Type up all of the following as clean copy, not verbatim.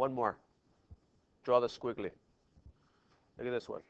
One more. Draw the squiggly. Look at this one.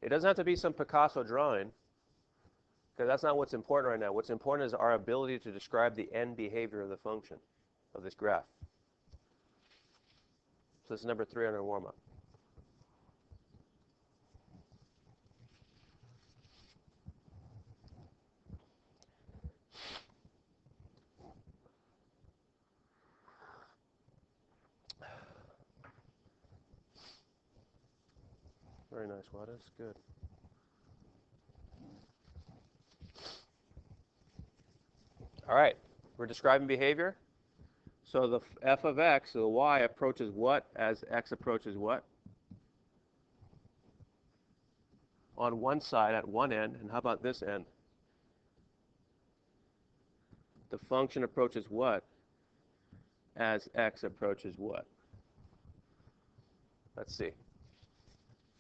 It doesn't have to be some Picasso drawing, because that's not what's important right now. What's important is our ability to describe the end behavior of the function of this graph. So this is number 3 on our warm-up. Very nice, Juarez. Good. All right, we're describing behavior. So the f of x, so the y approaches what as x approaches what? On one side at one end, and how about this end? The function approaches what as x approaches what? Let's see.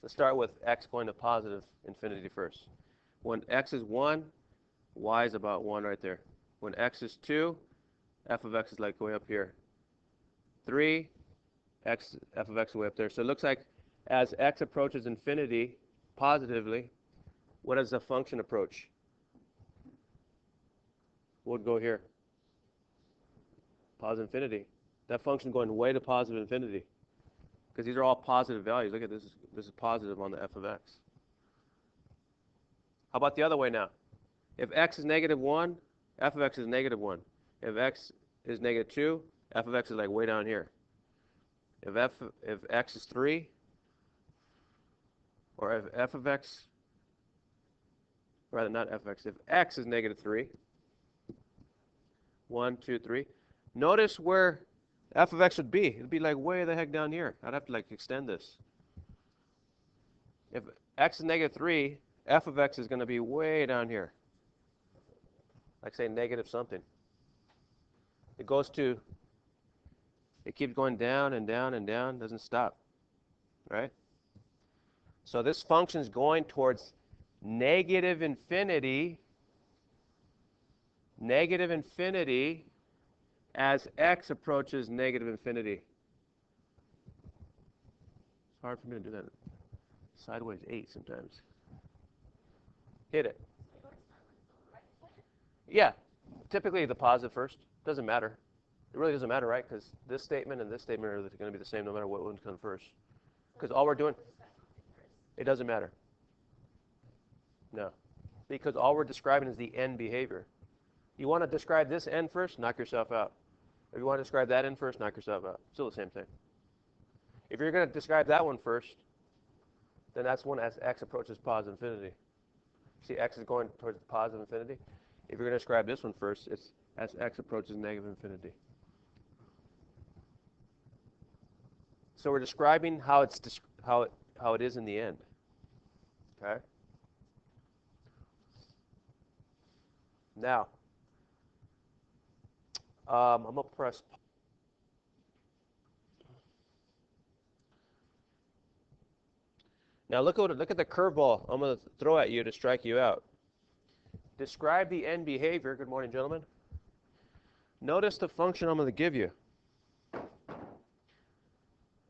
Let's start with x going to positive infinity first. When x is 1, y is about 1 right there. When x is 2, f of x is like way up here. 3, f of x is way up there. So it looks like as x approaches infinity positively, what does the function approach? What would go here? Positive infinity. That function going way to positive infinity. Because these are all positive values. Look at this. This is positive on the f of x. How about the other way now? If x is negative 1, f of x is negative 1. If x is negative 2, f of x is like way down here. If x is 3, or if f of x, rather not f of x, if x is negative 3, 1, 2, 3, notice where f of x would be. It would be like way the heck down here. I'd have to like extend this. If x is negative 3, f of x is going to be way down here. Like say negative something. It keeps going down and down and down, doesn't stop, right? So this function is going towards negative infinity as x approaches negative infinity. It's hard for me to do that sideways 8 sometimes. Hit it. Yeah, typically the positive first. Doesn't matter. It really doesn't matter, right? Because this statement and this statement are going to be the same no matter what one comes first. Because all we're doing, it doesn't matter. No. Because all we're describing is the end behavior. You want to describe this end first, knock yourself out. If you want to describe that end first, knock yourself out. Still the same thing. If you're going to describe that one first, then that's one as x approaches positive infinity. See, x is going towards positive infinity. If you're going to describe this one first, it's as x approaches negative infinity. So we're describing how it is in the end. Okay? Now, I'm going to press. Now look at the curveball I'm going to throw at you to strike you out. Describe the end behavior. Good morning, gentlemen. Notice the function I'm going to give you.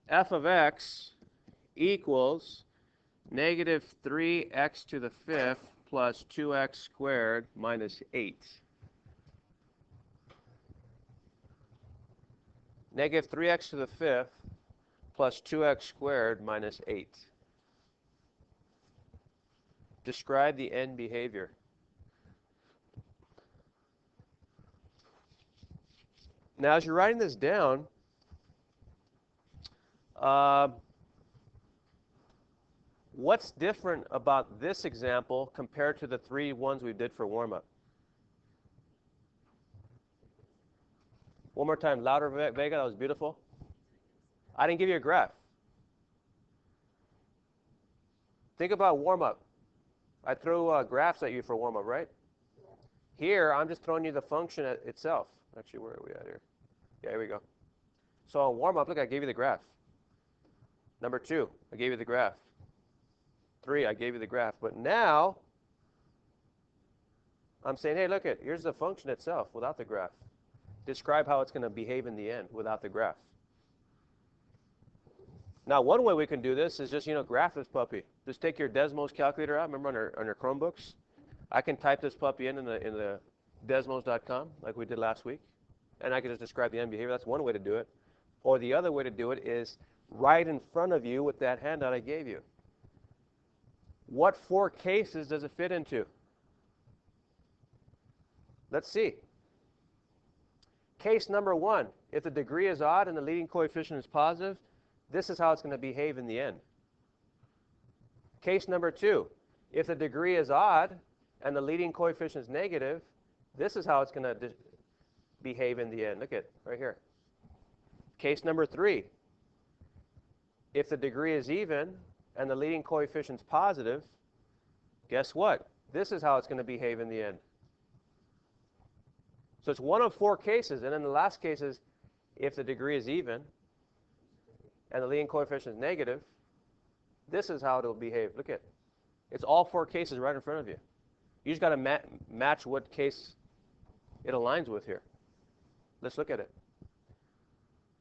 F of x equals negative 3x to the 5th plus 2x squared minus 8. Negative 3x to the 5th plus 2x squared minus 8. Describe the end behavior. Now, as you're writing this down, what's different about this example compared to the 3 ones we did for warm-up? One more time, louder, Vega, that was beautiful. I didn't give you a graph. Think about warm-up. I threw graphs at you for warm-up, right? Here, I'm just throwing you the function itself. Actually, where are we at here? Yeah, here we go. So on warm-up, look, I gave you the graph. Number 2, I gave you the graph. 3, I gave you the graph. But now, I'm saying, hey, here's the function itself without the graph. Describe how it's going to behave in the end without the graph. Now, one way we can do this is just, graph this puppy. Just take your Desmos calculator out. Remember on your Chromebooks? I can type this puppy in the desmos.com like we did last week, and I can just describe the end behavior. That's one way to do it. Or the other way to do it is right in front of you with that handout I gave you. What 4 cases does it fit into? Let's see. Case number 1, if the degree is odd and the leading coefficient is positive, this is how it's going to behave in the end. Case number 2, if the degree is odd and the leading coefficient is negative, this is how it's going to behave in the end. Look at right here. Case number 3, if the degree is even and the leading coefficient is positive, guess what? This is how it's going to behave in the end. So it's one of 4 cases, and then the last case is if the degree is even and the leading coefficient is negative, this is how it'll behave. Look at it. It's all 4 cases right in front of you. You just got to match what case it aligns with here. Let's look at it.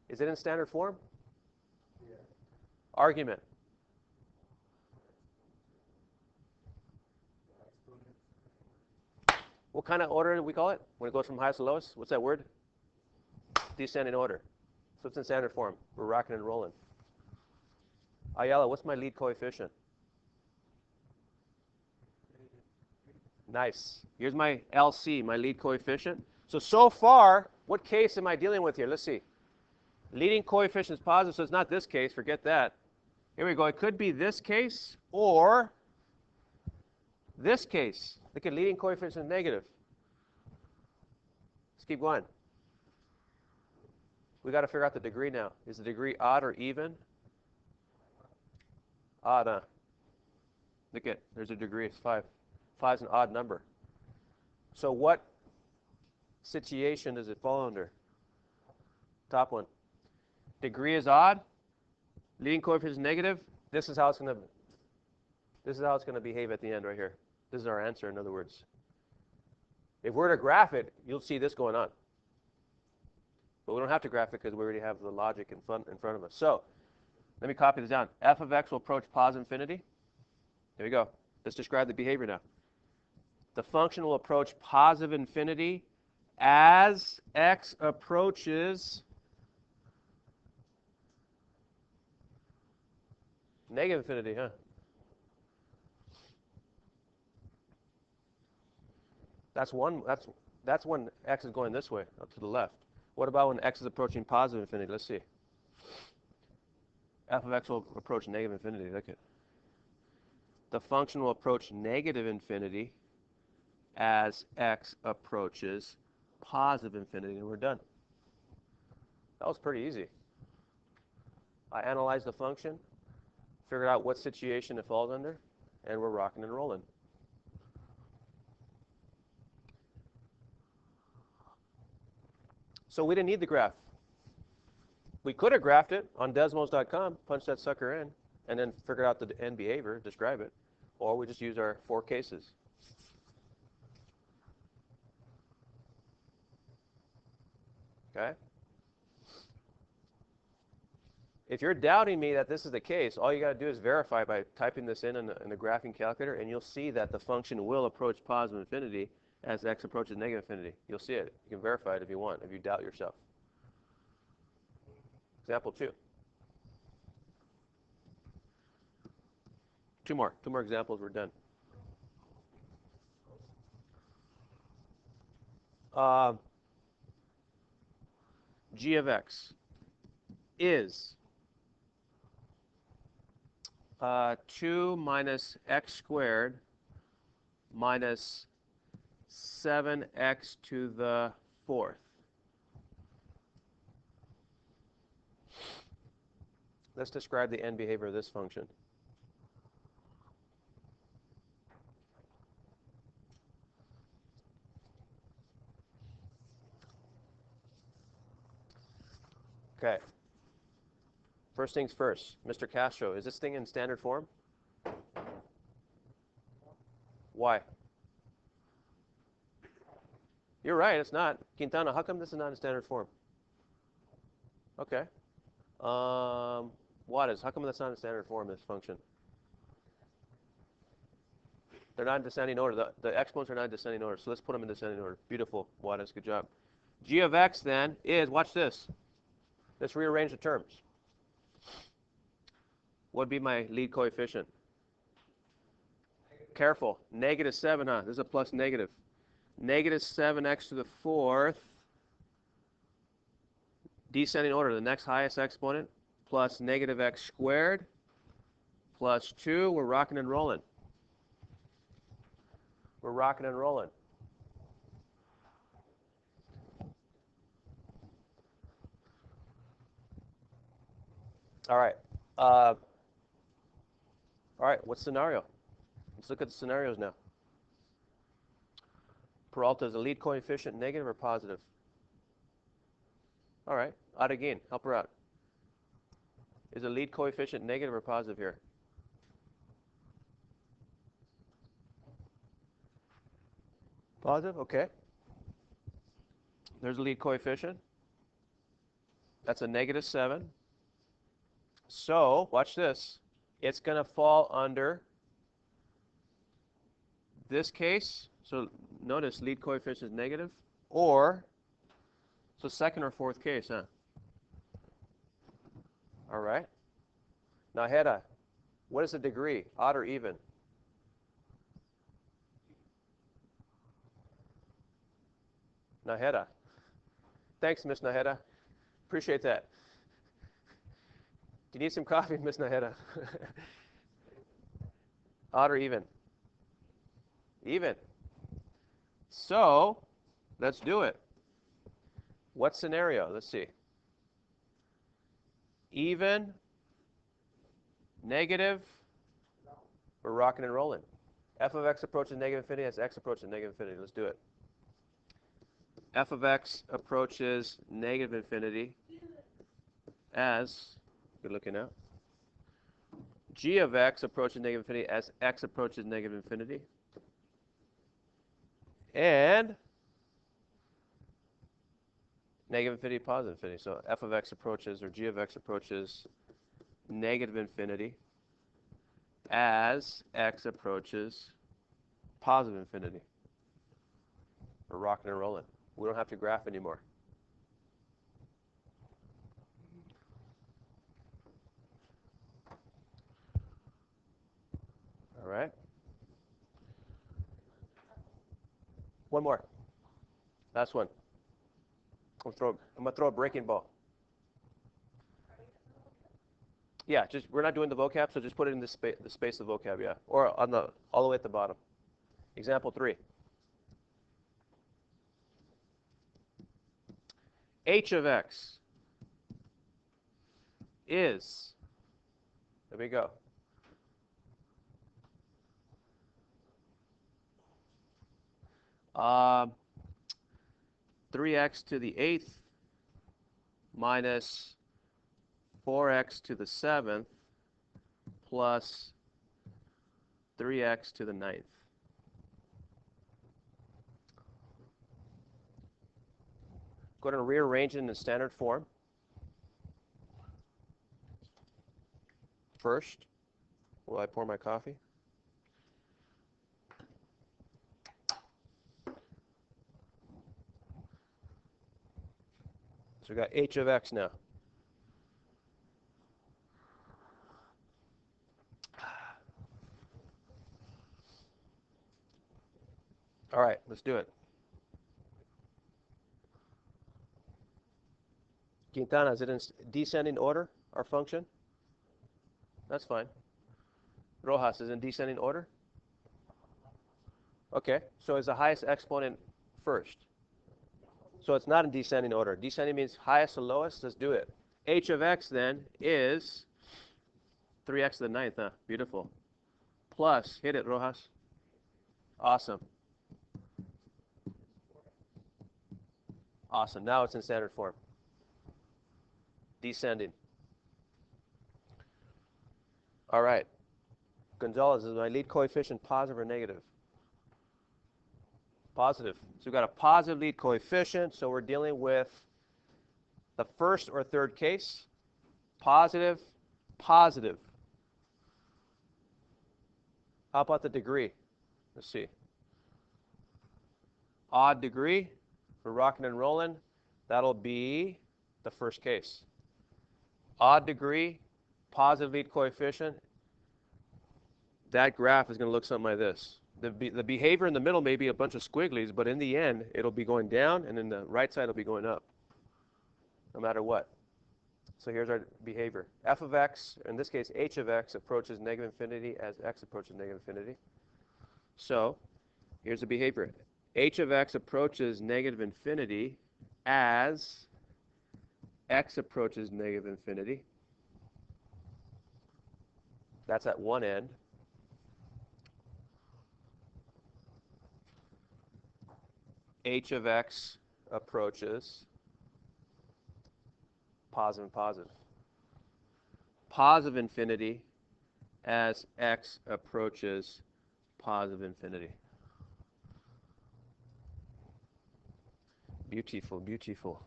Is it in standard form? Yeah. Argument. What kind of order do we call it when it goes from highest to lowest? What's that word? Descending order. So it's in standard form. We're rocking and rolling. Ayala, what's my lead coefficient? Nice. Here's my LC, my lead coefficient. So far, what case am I dealing with here? Let's see. Leading coefficient is positive, so it's not this case. Forget that. Here we go. It could be this case or this case. Look at leading coefficient is negative. Let's keep going. We got to figure out the degree now. Is the degree odd or even? Odd, huh? Look at, there's a degree. It's 5. 5 is an odd number. So what situation does it fall under? Top one. Degree is odd. Leading coefficient is negative. This is how it's going to behave at the end right here. This is our answer, in other words. If we're to graph it, you'll see this going on. But we don't have to graph it because we already have the logic in front of us. So let me copy this down. F of x will approach positive infinity. Here we go. Let's describe the behavior now. The function will approach positive infinity as x approaches negative infinity, huh? That's when x is going this way, up to the left. What about when x is approaching positive infinity? Let's see. F of x will approach negative infinity. Look at. The function will approach negative infinity as x approaches positive infinity, and we're done. That was pretty easy. I analyzed the function, figured out what situation it falls under, and we're rocking and rolling. So we didn't need the graph. We could have graphed it on desmos.com, punched that sucker in, and then figured out the end behavior, describe it. Or we just use our 4 cases. Okay? If you're doubting me that this is the case, all you got to do is verify by typing this in the graphing calculator, and you'll see that the function will approach positive infinity as x approaches negative infinity. You'll see it. You can verify it if you want, if you doubt yourself. Example 2. 2 more examples, we're done. G of x is 2 minus x squared minus 7x to the 4th. Let's describe the end behavior of this function. Okay. First things first, Mr. Castro, is this thing in standard form? Why? You're right, it's not. Quintana, how come this is not in standard form? Okay. Why What is? How come that's not in standard form, this function? They're not in descending order. The exponents are not in descending order. So let's put them in descending order. Beautiful. What is? Good job. G of x then is, watch this. Let's rearrange the terms. What would be my lead coefficient? Careful. -7, huh? This is a plus negative. -7x to the 4th. Descending order, the next highest exponent, plus -x squared, plus 2. We're rocking and rolling. We're rocking and rolling. All right. All right, what scenario? Let's look at the scenarios now. Peralta, is the lead coefficient negative or positive? All right, Adegin, help her out. Is the lead coefficient negative or positive here? Positive, okay. There's a lead coefficient. That's a -7. So, watch this. It's going to fall under this case. So notice lead coefficient is negative, or, so second or fourth case, huh? All right. Now, Hedda, what is the degree, odd or even? Naheda. Thanks, Miss Naheda. Appreciate that. Do you need some coffee, Miss Naheda? Odd or even? Even. So, let's do it. What scenario? Let's see. Even, negative, we're rocking and rolling. F of x approaches negative infinity as x approaches negative infinity. Let's do it. F of x approaches negative infinity as, good looking out, g of x approaches negative infinity as x approaches negative infinity. And negative infinity, positive infinity. So f of x approaches, or g of x approaches negative infinity as x approaches positive infinity. We're rocking and rolling. We don't have to graph anymore. All right. One more. Last one. I'm gonna throw a breaking ball. Yeah, just we're not doing the vocab, so just put it in the space of vocab, yeah, or on the all the way at the bottom. Example 3. H of x is, there we go, uh, 3x to the 8th minus 4x to the 7th plus 3x to the 9th. Go ahead and rearrange it in the standard form. First, will I pour my coffee? So we got h of x now. All right, let's do it. Quintana, is it in descending order, our function? That's fine. Rojas, is it in descending order? Okay, so is the highest exponent first? So it's not in descending order. Descending means highest to lowest. Let's do it. H of x then is 3x to the 9th, huh? Beautiful. Plus, hit it, Rojas. Awesome. Awesome. Now it's in standard form. Descending. All right. Gonzalez, is my lead coefficient positive or negative? Positive. So we've got a positive lead coefficient, so we're dealing with the first or third case. Positive, positive. How about the degree? Let's see. Odd degree for rocking and rolling, that'll be the first case. Odd degree, positive lead coefficient, that graph is going to look something like this. The behavior in the middle may be a bunch of squigglies, but in the end, it'll be going down, and then the right side will be going up, no matter what. So here's our behavior. F of x, in this case, h of x approaches negative infinity as x approaches negative infinity. So here's the behavior. H of x approaches negative infinity as x approaches negative infinity. That's at one end. H of x approaches positive and positive. Positive infinity as x approaches positive infinity. Beautiful, beautiful.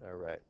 All right.